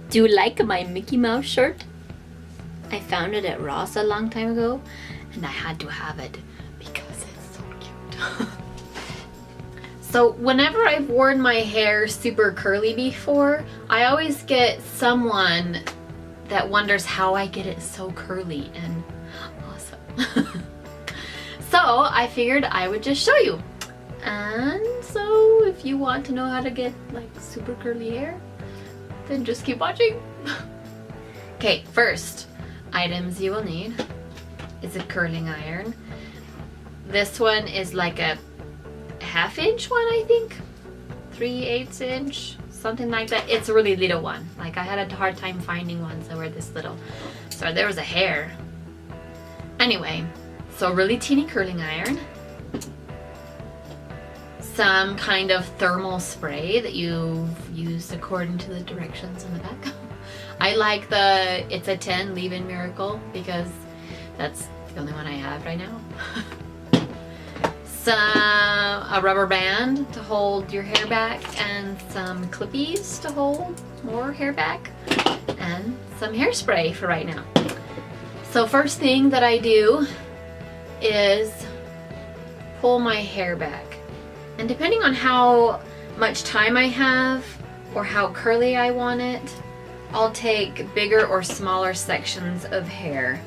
Do you like my Mickey Mouse shirt? I found it at Ross a long time ago and I had to have it because it's so cute. So whenever I've worn my hair super curly before, I always get someone that wonders how I get it so curly and awesome. So I figured I would just show you. And so if you want to know how to get like super curly hair, then just keep watching. Okay, first items you will need is a curling iron. This one is like a 1/2 inch one, I think. 3/8 inch, something like that. It's a really little one. Like I had a hard time finding ones that were this little. So there was a hair. Anyway, so really teeny curling iron. Some kind of thermal spray that you've used according to the directions in the back. I like the It's a 10 Leave-In Miracle because that's the only one I have right now. A rubber band to hold your hair back and some clippies to hold more hair back and some hairspray for right now. So first thing that I do is pull my hair back. And depending on how much time I have or how curly I want it, I'll take bigger or smaller sections of hair.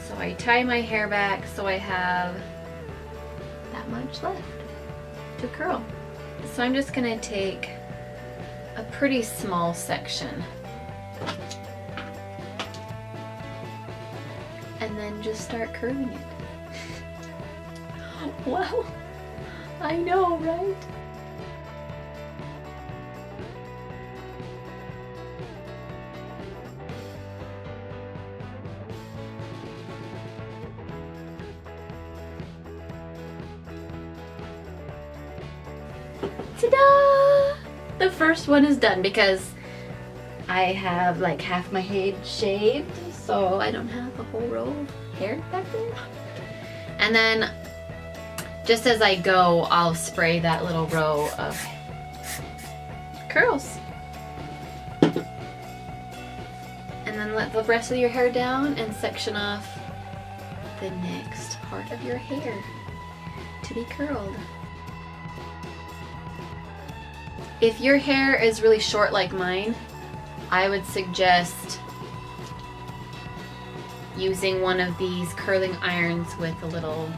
So I tie my hair back so I have that much left to curl. So I'm just gonna take a pretty small section and then just start curling it. Wow, I know, right? Ta-da! The first one is done because I have like half my head shaved, so I don't have a whole row of hair back there. And then just as I go, I'll spray that little row of curls. And then let the rest of your hair down and section off the next part of your hair to be curled. If your hair is really short like mine, I would suggest using one of these curling irons with a little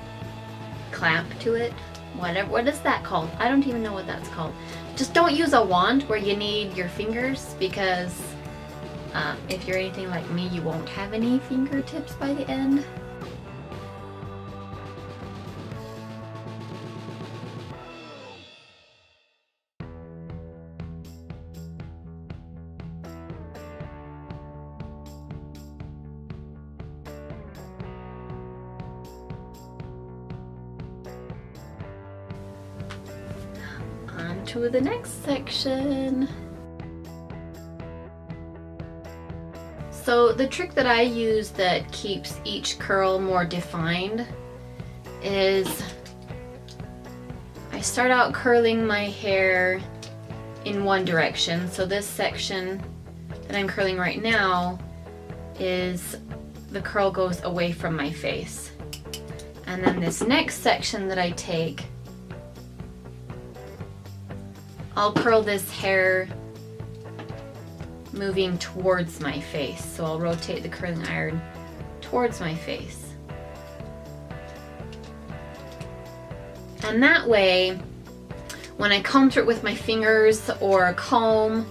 clamp to it. What is that called? I don't even know what that's called. Just don't use a wand where you need your fingers because if you're anything like me, you won't have any fingertips by the end. On to the next section. So the trick that I use that keeps each curl more defined is I start out curling my hair in one direction. So this section that I'm curling right now is the curl goes away from my face. And then this next section that I take, I'll curl this hair moving towards my face. So I'll rotate the curling iron towards my face. And that way, when I comb through it with my fingers or a comb,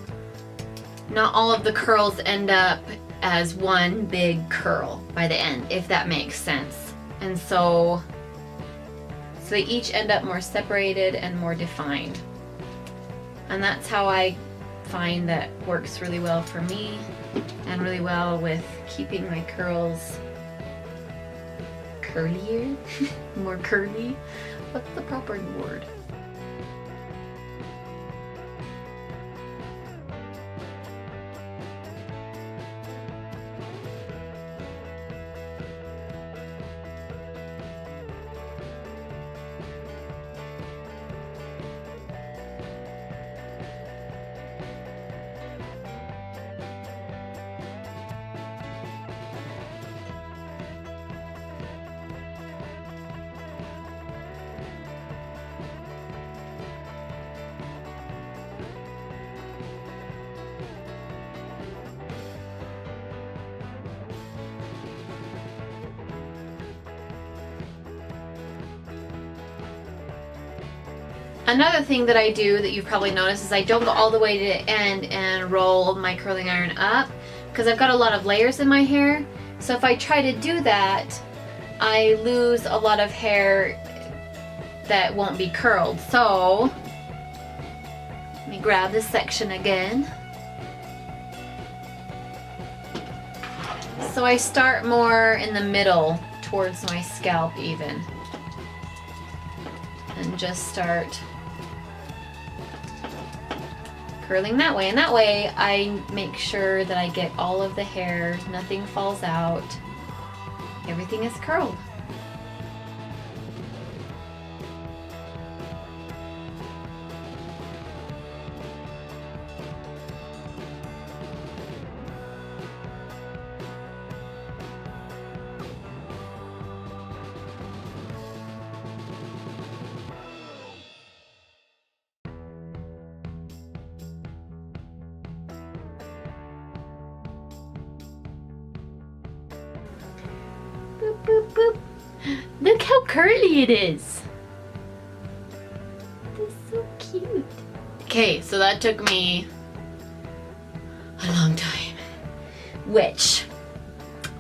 not all of the curls end up as one big curl by the end, if that makes sense. And so they each end up more separated and more defined. And that's how I find that works really well for me and really well with keeping my curls curlier, more curly. What's the proper word? Another thing that I do that you've probably noticed is I don't go all the way to the end and roll my curling iron up because I've got a lot of layers in my hair. So if I try to do that, I lose a lot of hair that won't be curled. So let me grab this section again. So I start more in the middle towards my scalp even. And just start curling that way. And that way I make sure that I get all of the hair, nothing falls out, everything is curled. Boop, boop, boop. Look how curly it is. That's so cute. Okay, so that took me a long time. Which,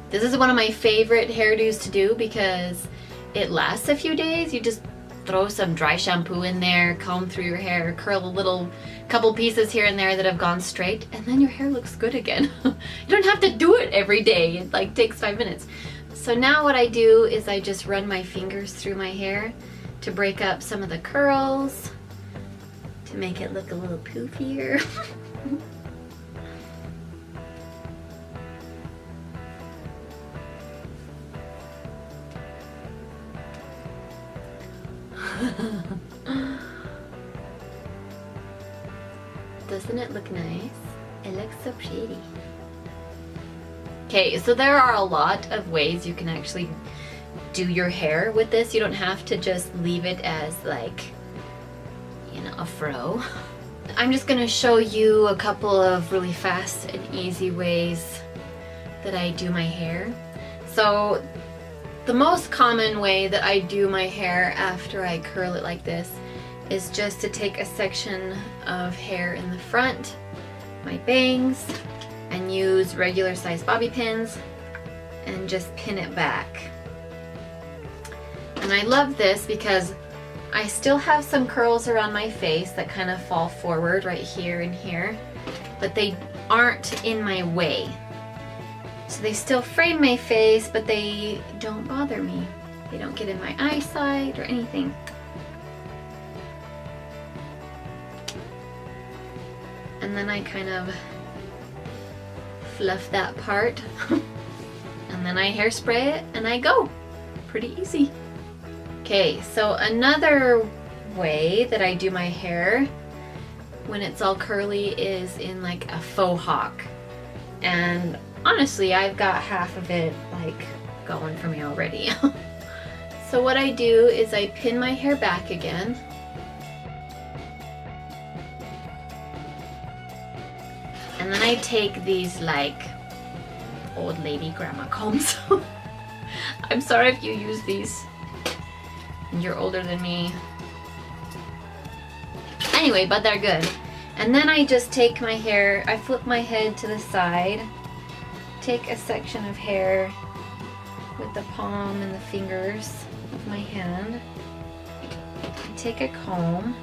this is one of my favorite hairdos to do because it lasts a few days. You just throw some dry shampoo in there, comb through your hair, curl a little couple pieces here and there that have gone straight, and then your hair looks good again. You don't have to do it every day. It like takes 5 minutes. So now what I do is I just run my fingers through my hair to break up some of the curls, to make it look a little poofier. Doesn't it look nice? It looks so pretty. Okay, so there are a lot of ways you can actually do your hair with this. You don't have to just leave it as like, you know, a fro. I'm just gonna show you a couple of really fast and easy ways that I do my hair. So the most common way that I do my hair after I curl it like this is just to take a section of hair in the front, my bangs, and use regular size bobby pins and just pin it back. And I love this because I still have some curls around my face that kind of fall forward right here and here, but they aren't in my way. So they still frame my face, but they don't bother me. They don't get in my eyesight or anything. And then I kind of fluff that part and then I hairspray it and I go. Pretty easy. Okay, so another way that I do my hair when it's all curly is in like a faux hawk. And honestly, I've got half of it like going for me already. So what I do is I pin my hair back again. And then I take these like old lady grandma combs. I'm sorry if you use these and you're older than me. Anyway, but they're good. And then I just take my hair, I flip my head to the side, take a section of hair with the palm and the fingers of my hand, I take a comb,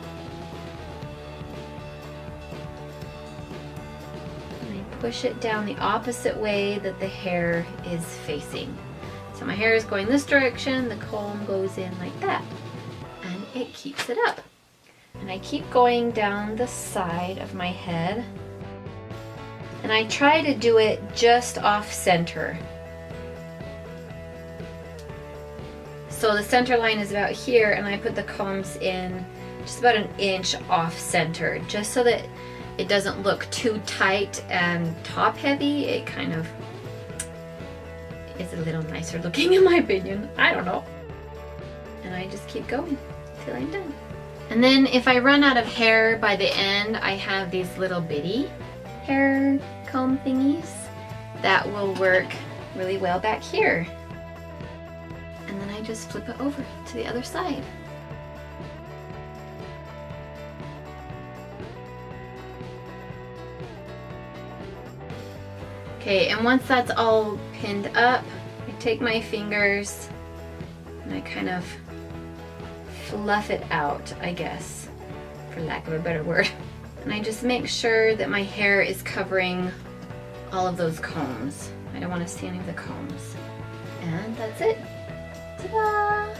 push it down the opposite way that the hair is facing. So my hair is going this direction, the comb goes in like that, and it keeps it up. And I keep going down the side of my head, and I try to do it just off center. So the center line is about here, and I put the combs in just about 1 inch off center, just so that it doesn't look too tight and top heavy. It kind of is a little nicer looking in my opinion. I don't know. And I just keep going till I'm done. And then if I run out of hair by the end, I have these little bitty hair comb thingies that will work really well back here. And then I just flip it over to the other side. Okay, and once that's all pinned up, I take my fingers and I kind of fluff it out, I guess, for lack of a better word. And I just make sure that my hair is covering all of those combs. I don't want to see any of the combs. And that's it. Ta-da!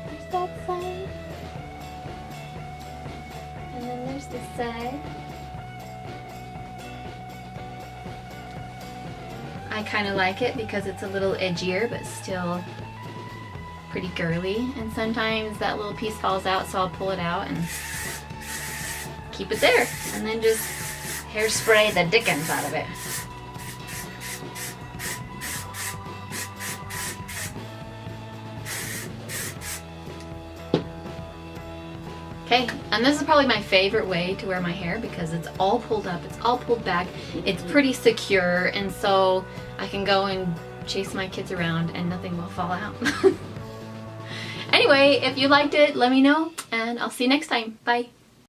There's that side. And then there's this side. I kind of like it because it's a little edgier but still pretty girly, and sometimes that little piece falls out, so I'll pull it out and keep it there, and then just hairspray the dickens out of it. Okay, and this is probably my favorite way to wear my hair because it's all pulled up, it's all pulled back, it's pretty secure, and so I can go and chase my kids around and nothing will fall out. Anyway, if you liked it, let me know, and I'll see you next time. Bye.